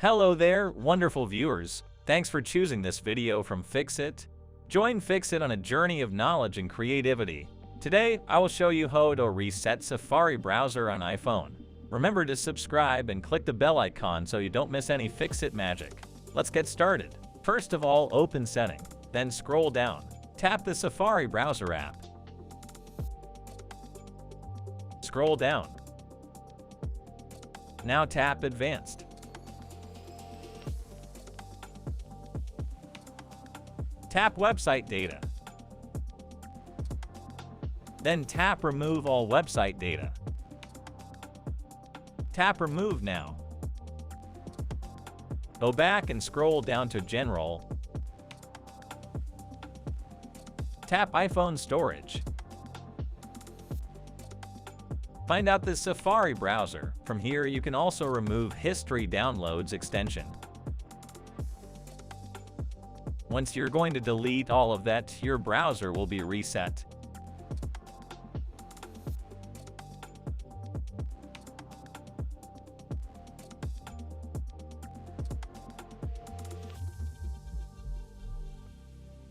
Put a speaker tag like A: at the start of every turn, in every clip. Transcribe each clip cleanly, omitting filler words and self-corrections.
A: Hello there, wonderful viewers. Thanks for choosing this video from Fixit. Join Fixit on a journey of knowledge and creativity. Today, I will show you how to reset Safari browser on iPhone. Remember to subscribe and click the bell icon so you don't miss any Fixit magic. Let's get started. First of all, open Setting, then scroll down. Tap the Safari browser app. Scroll down. Now tap Advanced. Tap Website Data. Then tap Remove all website data. Tap Remove now. Go back and scroll down to General. Tap iPhone Storage. Find out the Safari browser. From here, you can also remove History Downloads extension. Once you're going to delete all of that, your browser will be reset.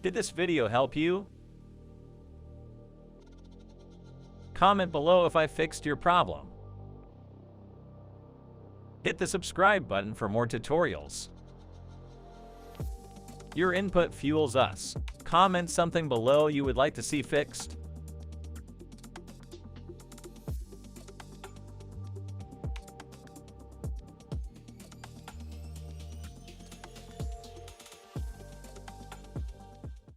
A: Did this video help you? Comment below if I fixed your problem. Hit the subscribe button for more tutorials. Your input fuels us. Comment something below you would like to see fixed.